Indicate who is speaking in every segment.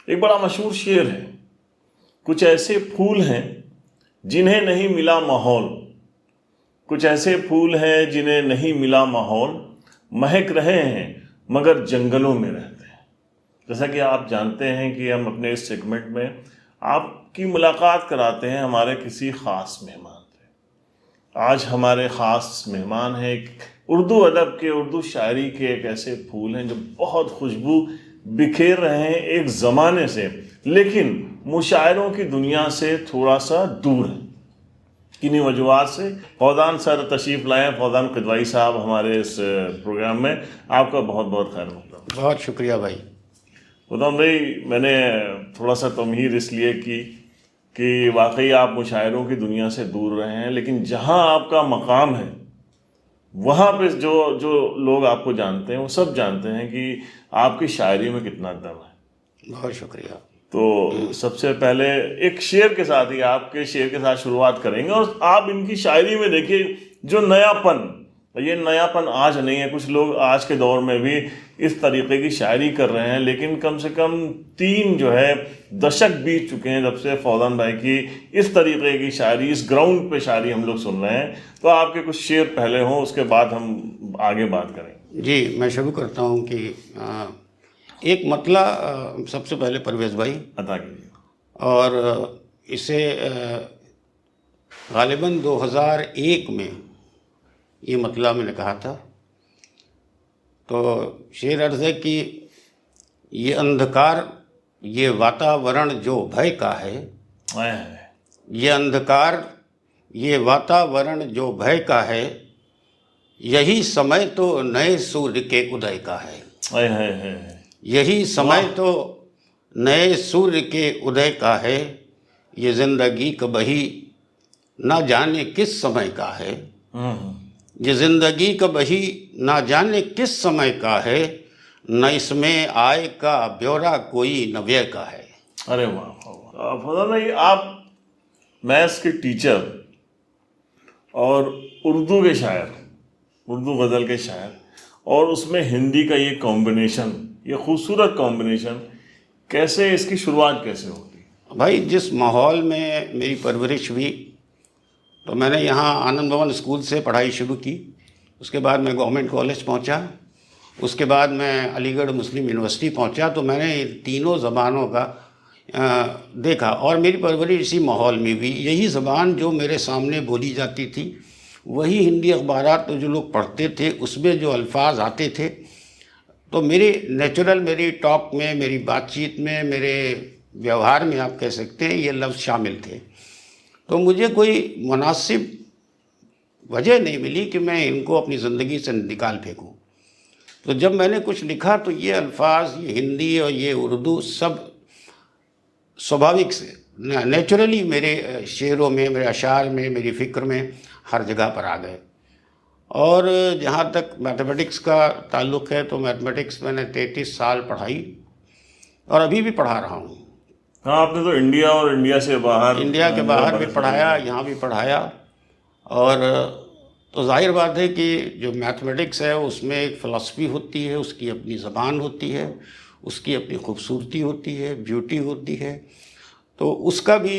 Speaker 1: एक बड़ा मशहूर शेर है, कुछ ऐसे फूल हैं जिन्हें नहीं मिला माहौल, कुछ ऐसे फूल हैं जिन्हें नहीं मिला माहौल, महक रहे हैं मगर जंगलों में रहते हैं। जैसा कि आप जानते हैं कि हम अपने इस सेगमेंट में आपकी मुलाकात कराते हैं हमारे किसी ख़ास मेहमान से। आज हमारे ख़ास मेहमान हैं उर्दू अदब के, उर्दू शायरी के एक ऐसे फूल हैं जो बहुत खुशबू बिखेर रहे हैं एक ज़माने से, लेकिन मुशायरों की दुनिया से थोड़ा सा दूर है। किन्हीं वजूहत से फौजान सर तशरीफ़ लाए। फौजान किदवाई साहब हमारे इस प्रोग्राम में, आपका बहुत बहुत खैर मकदम।
Speaker 2: बहुत शुक्रिया भाई।
Speaker 1: फौजान भाई, मैंने थोड़ा सा तमहीद इसलिए की कि वाकई आप मुशायरों की दुनिया से दूर रहे हैं, लेकिन जहाँ आपका मकाम है वहाँ पे जो जो लोग आपको जानते हैं वो सब जानते हैं कि आपकी शायरी में कितना दम है।
Speaker 2: बहुत शुक्रिया।
Speaker 1: तो सबसे पहले एक शेर के साथ ही, आपके शेर के साथ शुरुआत करेंगे। और आप इनकी शायरी में देखिए जो नयापन, ये नयापन आज नहीं है। कुछ लोग आज के दौर में भी इस तरीके की शायरी कर रहे हैं, लेकिन कम से कम 3 जो है दशक बीत चुके हैं जब से फौजान भाई की इस तरीके की शायरी, इस ग्राउंड पे शायरी हम लोग सुन रहे हैं। तो आपके कुछ शेर पहले हों, उसके बाद हम आगे बात करें।
Speaker 2: जी, मैं शुरू करता हूँ कि एक मतला सबसे पहले परवेज़ भाई
Speaker 1: अता कीजिए।
Speaker 2: और इसे गालिबन 2001 में ये मतला मैंने कहा था। तो शेर अर्ज़ है कि ये अंधकार, ये वातावरण जो भय का है, ये अंधकार, ये वातावरण जो भय का है, यही समय तो नए सूर्य के उदय का है। यही समय तो नए सूर्य के उदय का है, ये जिंदगी कभी ना जाने किस समय का है, ये जिंदगी कभी ना जाने किस समय का है, न इसमें आय का ब्यौरा कोई न व्यय का है।
Speaker 1: अरे वाह फौजान भाई, आप मैथ्स के टीचर और उर्दू के शायर, उर्दू गज़ल के शायर, और उसमें हिंदी का ये कॉम्बिनेशन, ये खूबसूरत कॉम्बिनेशन, कैसे इसकी शुरुआत कैसे होती?
Speaker 2: भाई, जिस माहौल में मेरी परवरिश हुई, तो मैंने यहाँ आनंद भवन स्कूल से पढ़ाई शुरू की। उसके बाद मैं गवर्नमेंट कॉलेज पहुँचा। उसके बाद मैं अलीगढ़ मुस्लिम यूनिवर्सिटी पहुँचा। तो मैंने इन तीनों ज़बानों का देखा और मेरी परवरिश इसी माहौल में हुई। यही ज़बान जो मेरे सामने बोली जाती थी, वही हिंदी अखबारात जो लोग पढ़ते थे उसमें जो अल्फाज आते थे, तो मेरी नेचुरल, मेरी टॉक में, मेरी बातचीत में, मेरे व्यवहार में आप कह सकते हैं ये लफ्ज़ शामिल थे। तो मुझे कोई मुनासिब वजह नहीं मिली कि मैं इनको अपनी ज़िंदगी से निकाल फेंकूं। तो जब मैंने कुछ लिखा तो ये अल्फाज, ये हिंदी और ये उर्दू सब स्वाभाविक से, नेचुरली मेरे शेरों में, मेरे अशार में, मेरी फ़िक्र में हर जगह पर आ गए। और जहाँ तक मैथमेटिक्स का ताल्लुक़ है, तो मैथमेटिक्स मैंने 33 साल पढ़ाई और अभी भी पढ़ा रहा हूँ।
Speaker 1: हाँ, आपने तो इंडिया और इंडिया से बाहर,
Speaker 2: इंडिया के बाहर भी पढ़ाया, यहाँ भी पढ़ाया। और तो जाहिर बात है कि जो मैथमेटिक्स है उसमें एक फ़िलासफ़ी होती है, उसकी अपनी ज़बान होती है, उसकी अपनी खूबसूरती होती है, ब्यूटी होती है। तो उसका भी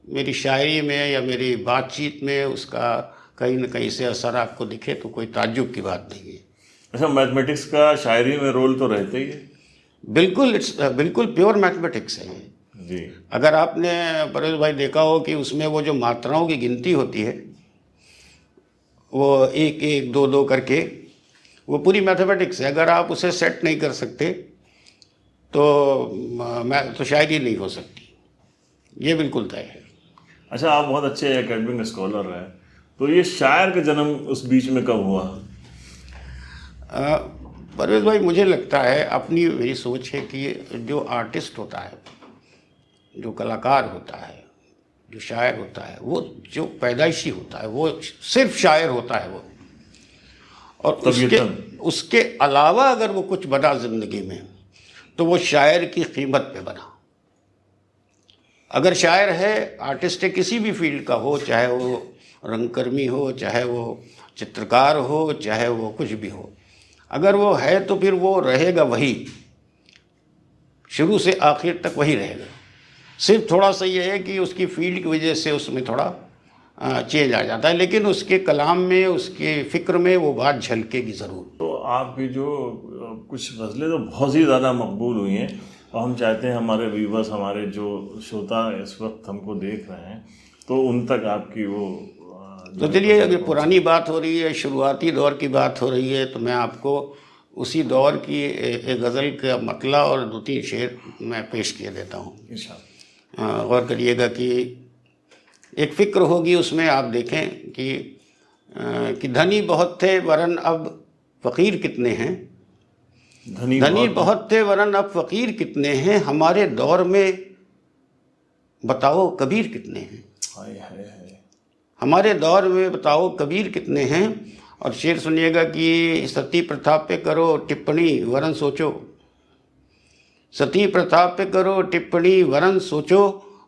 Speaker 2: मेरी शायरी में या मेरी बातचीत में उसका कहीं न कहीं से असर आपको दिखे तो कोई ताज्जुब की बात नहीं है।
Speaker 1: अच्छा, मैथमेटिक्स का शायरी में रोल तो रहता ही है।
Speaker 2: बिल्कुल, बिल्कुल प्योर मैथमेटिक्स है ये
Speaker 1: जी।
Speaker 2: अगर आपने परवेज़ भाई देखा हो कि उसमें वो जो मात्राओं की गिनती होती है, वो 1 1 2 2 करके, वो पूरी मैथमेटिक्स है। अगर आप उसे सेट नहीं कर सकते तो शायरी नहीं हो सकती, ये बिल्कुल तय है।
Speaker 1: अच्छा, आप बहुत अच्छे एकेडमिक स्कॉलर हैं, तो ये शायर का जन्म उस बीच में कब हुआ?
Speaker 2: परवेज़ भाई, मुझे लगता है, अपनी मेरी सोच है कि जो आर्टिस्ट होता है, जो कलाकार होता है, जो शायर होता है, वो जो पैदाइशी होता है वो सिर्फ शायर होता है वो। और उसके अलावा अगर वो कुछ बना ज़िंदगी में तो वो शायर की कीमत पे बना। अगर शायर है, आर्टिस्ट है, किसी भी फील्ड का हो, चाहे वो रंगकर्मी हो, चाहे वो चित्रकार हो, चाहे वो कुछ भी हो, अगर वो है तो फिर वो रहेगा वही। शुरू से आखिर तक वही रहेगा। सिर्फ थोड़ा सा ये है कि उसकी फील्ड की वजह से उसमें थोड़ा चेंज आ जाता है, लेकिन उसके कलाम में, उसके फ़िक्र में वो बात झलकेगी ज़रूर।
Speaker 1: तो आपकी जो कुछ गज़लें तो बहुत ही ज़्यादा मकबूल हुई हैं, और हम चाहते हैं हमारे व्यूवर्स, हमारे जो श्रोता इस वक्त हमको देख रहे हैं, तो उन तक आपकी वो
Speaker 2: तो चलिए, अगर पुरानी बात हो रही है, शुरुआती दौर की बात हो रही है, तो मैं आपको उसी दौर की एक गज़ल का मतला और 2-3 शेर मैं पेश किए देता हूँ। गौर करिएगा कि एक फ़िक्र होगी उसमें, आप देखें कि धनी बहुत थे वरन अब फ़कीर कितने हैं, धनी बहुत थे वरन अब फ़कीर कितने हैं, हमारे दौर में बताओ कबीर कितने हैं। हमारे दौर में बताओ कबीर कितने हैं। और शेर सुनिएगा कि सती प्रथा पे करो टिप्पणी वरन सोचो, सती प्रथा पे करो टिप्पणी वरन सोचो,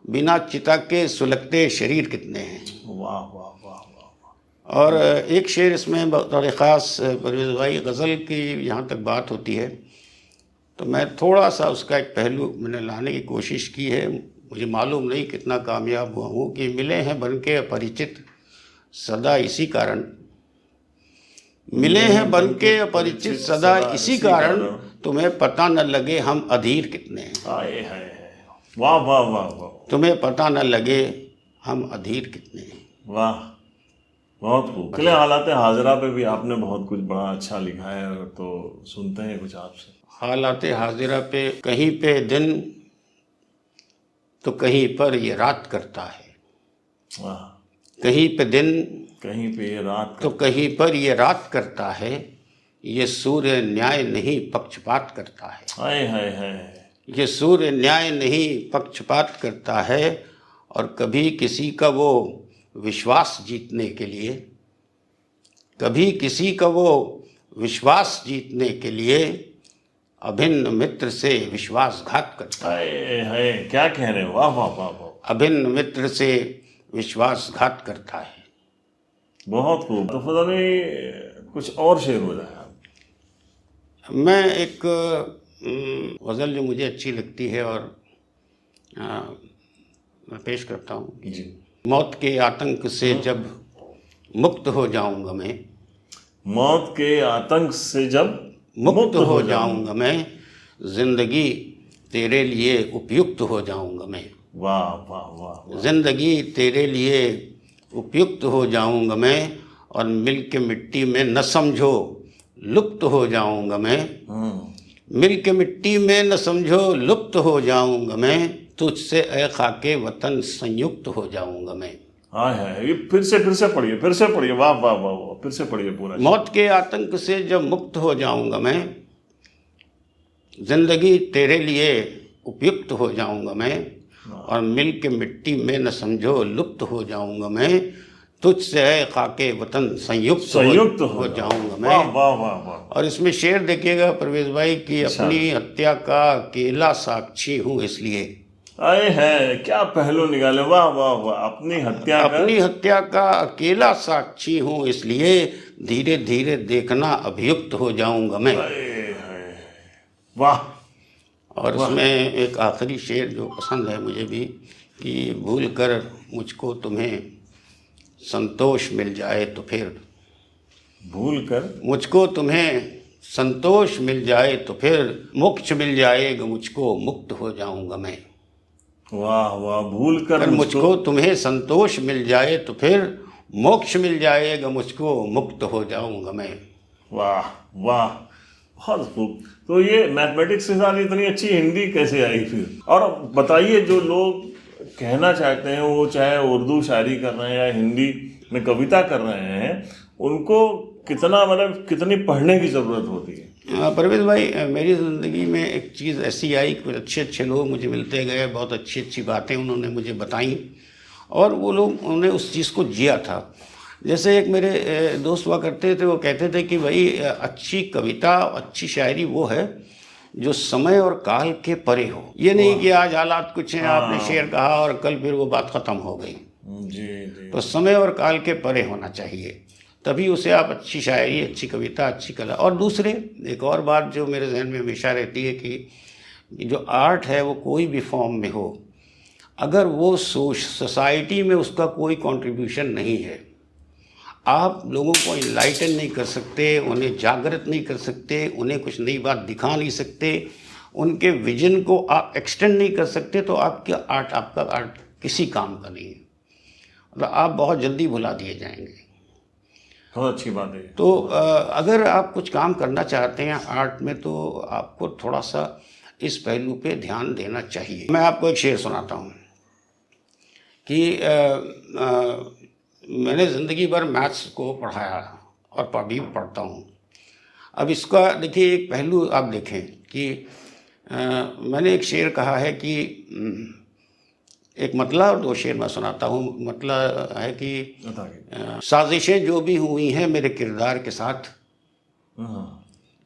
Speaker 2: बिना चिता के सुलगते शरीर कितने हैं।
Speaker 1: वाह वाह वाह वाह।
Speaker 2: और एक शेर इसमें बतौर ख़ास परवेज़ भाई, गज़ल की यहाँ तक बात होती है तो मैं थोड़ा सा उसका एक पहलू मैंने लाने की कोशिश की है। मुझे मालूम नहीं कितना कामयाब हुआ हूँ कि मिले हैं बन के अपरिचित सदा इसी कारण, मिले हैं बन के अपरिचित सदा इसी कारण, तुम्हें पता न लगे हम अधीर कितने हैं।
Speaker 1: वाह वाह वाह वाह।
Speaker 2: तुम्हें पता न लगे हम अधीर कितने हैं।
Speaker 1: वाह, बहुत खूब। चले, हालात हाजिरा पे भी आपने बहुत कुछ बड़ा अच्छा लिखा है, तो सुनते हैं कुछ आपसे।
Speaker 2: हालात हाजिरा पे कहीं पे दिन तो कहीं पर ये रात करता है,
Speaker 1: वाह।
Speaker 2: कहीं पे दिन
Speaker 1: कहीं पे ये रात
Speaker 2: तो कहीं पर ये रात करता है, ये सूर्य न्याय नहीं पक्षपात करता है।
Speaker 1: हाय हाय हाय।
Speaker 2: ये सूर्य न्याय नहीं पक्षपात करता है, और कभी किसी का वो विश्वास जीतने के लिए, कभी किसी का वो विश्वास जीतने के लिए अभिन्न मित्र से विश्वासघात करता है।
Speaker 1: हाय हाय, क्या कह रहे हो। वाह वाह वाह वाह।
Speaker 2: अभिन्न मित्र से विश्वासघात करता है।
Speaker 1: बहुत खूब। तो फजानी कुछ और शेर हो जाए।
Speaker 2: मैं एक गज़ल जो मुझे अच्छी लगती है और मैं पेश करता हूँ।
Speaker 1: जी।
Speaker 2: मौत के आतंक से जब मुक्त हो जाऊंगा मैं,
Speaker 1: मौत के आतंक से जब
Speaker 2: मुक्त हो जाऊंगा मैं, जिंदगी तेरे लिए उपयुक्त हो जाऊंगा मैं।
Speaker 1: वाह वाह वाह।
Speaker 2: जिंदगी तेरे लिए उपयुक्त हो जाऊंगा मैं, और मिल के मिट्टी में न समझो लुप्त हो जाऊंगा मैं। मिल के मिट्टी में न समझो लुप्त हो जाऊंगा मैं, तुझसे ए खाके वतन संयुक्त हो जाऊंगा मैं।
Speaker 1: हाँ है, ये फिर से पढ़िए, फिर से पढ़िए। वाह वाह वाह वाह, फिर से पढ़िए पूरा।
Speaker 2: मौत के आतंक से जब मुक्त हो जाऊंगा मैं, जिंदगी तेरे लिए उपयुक्त हो जाऊंगा मैं, और मिल के मिट्टी में न समझो लुप्त हो जाऊंगा मैं, तुझसे है खाके वतन संयुक्त हो जाऊंगा मैं।
Speaker 1: वाह वाह वाह वाह।
Speaker 2: और इसमें शेर देखिएगा परवेज भाई कि अपनी हत्या का अकेला साक्षी हूँ इसलिए।
Speaker 1: आए है, क्या पहलू निकाले। वाह वाह वाह। अपनी
Speaker 2: हत्या का अकेला साक्षी हूँ इसलिए, धीरे धीरे देखना अभियुक्त हो जाऊंगा मैं।
Speaker 1: वाह।
Speaker 2: और उसमें एक आखिरी शेर जो पसंद है मुझे भी, कि भूल कर मुझको तुम्हें संतोष मिल जाए तो फिर,
Speaker 1: भूल कर
Speaker 2: मुझको तुम्हें संतोष मिल जाए तो फिर, मोक्ष मिल जाएगा मुझको मुक्त हो जाऊंगा मैं।
Speaker 1: वाह वाह। भूल कर
Speaker 2: मुझको तुम्हें संतोष मिल जाए तो फिर, मोक्ष मिल जाएगा मुझको मुक्त हो जाऊंगा मैं।
Speaker 1: वाह वाह, बहुत खूब। तो ये मैथमेटिक्स के साथ इतनी अच्छी हिंदी कैसे आई फिर। और बताइए, जो लोग कहना चाहते हैं, वो चाहे उर्दू शायरी कर रहे हैं या हिंदी में कविता कर रहे हैं, उनको कितना, मतलब कितनी पढ़ने की ज़रूरत होती है।
Speaker 2: परवेज़ भाई, मेरी ज़िंदगी में एक चीज़ ऐसी आई, कुछ अच्छे अच्छे लोग मुझे मिलते गए, बहुत अच्छी अच्छी बातें उन्होंने मुझे बताई, और वो लोग उन्होंने उस चीज़ को जिया था। जैसे एक मेरे दोस्त हुआ करते थे, वो कहते थे कि भाई अच्छी कविता, अच्छी शायरी वो है जो समय और काल के परे हो। ये नहीं कि आज हालात कुछ हैं, आपने शेर कहा और कल फिर वो बात ख़त्म हो गई।
Speaker 1: जी।
Speaker 2: तो समय और काल के परे होना चाहिए, तभी उसे आप अच्छी शायरी, अच्छी कविता, अच्छी कला। और दूसरे एक और बात जो मेरे जहन में हमेशा रहती है कि जो आर्ट है वो कोई भी फॉर्म में हो, अगर वो सोसाइटी में उसका कोई कंट्रीब्यूशन नहीं है, आप लोगों को इनलाइटन नहीं कर सकते, उन्हें जागृत नहीं कर सकते, उन्हें कुछ नई बात दिखा नहीं सकते, उनके विजन को आप एक्सटेंड नहीं कर सकते, तो आपका आर्ट किसी काम का नहीं है, मतलब आप बहुत जल्दी भुला दिए जाएंगे।
Speaker 1: बहुत अच्छी बात है।
Speaker 2: तो अगर आप कुछ काम करना चाहते हैं आर्ट में, तो आपको थोड़ा सा इस पहलू पे ध्यान देना चाहिए। मैं आपको एक शेर सुनाता हूँ कि मैंने ज़िंदगी भर मैथ्स को पढ़ाया और अभी पढ़ता हूँ। अब इसका देखिए एक पहलू आप देखें कि मैंने एक शेर कहा है कि एक मतला और दो शेर मैं सुनाता हूँ। मतला है कि साजिशें जो भी हुई हैं मेरे किरदार के साथ,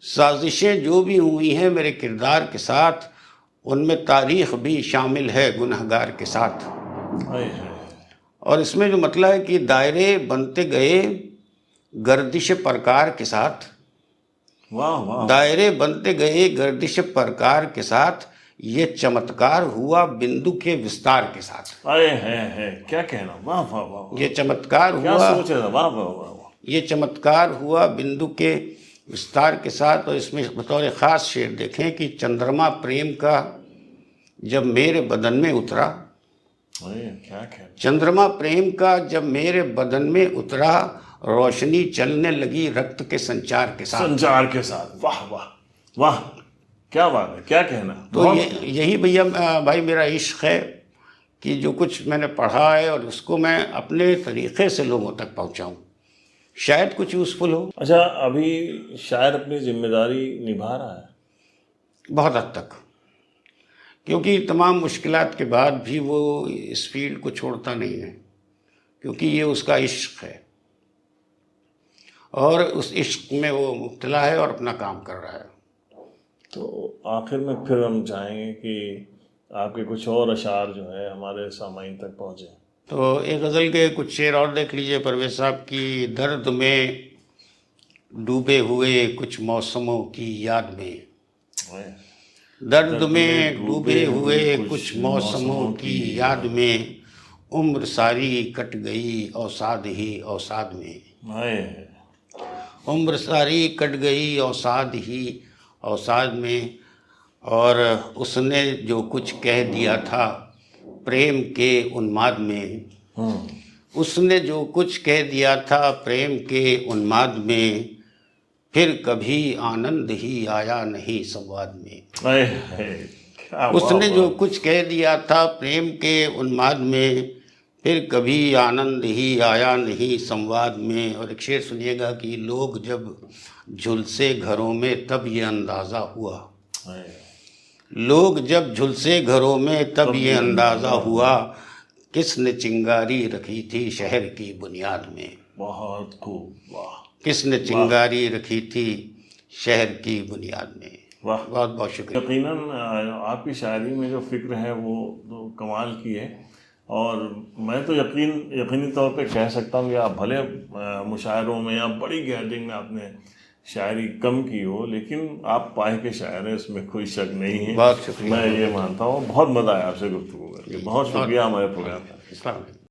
Speaker 2: साजिशें जो भी हुई हैं मेरे किरदार के साथ, उनमें तारीख़ भी शामिल है गुनहगार के साथ। और इसमें जो मतलब है कि दायरे बनते गए गर्दिश प्रकार के साथ,
Speaker 1: वाह वाह,
Speaker 2: दायरे बनते गए गर्दिश प्रकार के साथ, ये चमत्कार हुआ बिंदु के विस्तार के साथ।
Speaker 1: अरे है क्या कहना, वाह वाह वाह,
Speaker 2: ये चमत्कार
Speaker 1: क्या
Speaker 2: हुआ,
Speaker 1: सोच रहा, वाह वाह वाह,
Speaker 2: ये चमत्कार हुआ बिंदु के विस्तार के साथ। और इसमें बतौर ख़ास शेर देखें कि चंद्रमा प्रेम का जब मेरे बदन में उतरा,
Speaker 1: क्या कहना,
Speaker 2: चंद्रमा प्रेम का जब मेरे बदन में उतरा, रोशनी चलने लगी रक्त के संचार के साथ,
Speaker 1: संचार के साथ। वाह वाह वाह, क्या बात है, क्या कहना।
Speaker 2: तो यही भैया भाई मेरा इश्क है कि जो कुछ मैंने पढ़ा है और उसको मैं अपने तरीक़े से लोगों तक पहुंचाऊं, शायद कुछ यूज़फुल हो।
Speaker 1: अच्छा, अभी शायर अपनी जिम्मेदारी निभा रहा है
Speaker 2: बहुत हद तक, क्योंकि तमाम मुश्किलात के बाद भी वो इस फील्ड को छोड़ता नहीं है, क्योंकि ये उसका इश्क है और उस इश्क में वो मुब्तला है और अपना काम कर रहा है।
Speaker 1: तो आखिर में फिर हम चाहेंगे कि आपके कुछ और अशार जो है हमारे सामाईन तक पहुँचे।
Speaker 2: तो एक गज़ल के कुछ शेर और देख लीजिए परवेज़ साहब की। दर्द में डूबे हुए कुछ मौसमों की याद में, दर्द में डूबे हुए कुछ मौसमों की याद में, उम्र सारी कट गई औसाद ही औसाद में, उम्र सारी कट गई औसाद ही औसाद में। और उसने जो कुछ कह दिया था प्रेम के उन्माद में, उसने जो कुछ कह दिया था प्रेम के उन्माद में, फिर कभी आनंद ही आया नहीं संवाद में। उसने जो कुछ कह दिया था प्रेम के उन्माद में, फिर कभी आनंद ही आया नहीं संवाद में। और एक शेर सुनिएगा कि लोग जब झुलसे घरों में तब ये अंदाज़ा हुआ, लोग जब झुलसे घरों में तब ये अंदाज़ा हुआ, किसने चिंगारी रखी थी शहर की बुनियाद में।
Speaker 1: बहुत खूब, वाह,
Speaker 2: किसने चिंगारी रखी थी शहर की बुनियाद में।
Speaker 1: वाह,
Speaker 2: बहुत बहुत शुक्रिया।
Speaker 1: यकीनन आपकी शायरी में जो फिक्र है वो तो कमाल की है, और मैं तो यकीनी तौर पे कह सकता हूँ कि आप भले मुशायरों में या बड़ी गैदरिंग में आपने शायरी कम की हो, लेकिन आप पाए के शायर हैं, इसमें कोई शक नहीं है।
Speaker 2: बहुत शुक्रिया।
Speaker 1: मैं ये मानता हूँ। बहुत मज़ा आया आपसे गुफ्तगू करके। बहुत शुक्रिया हमारे प्रोग्राम का।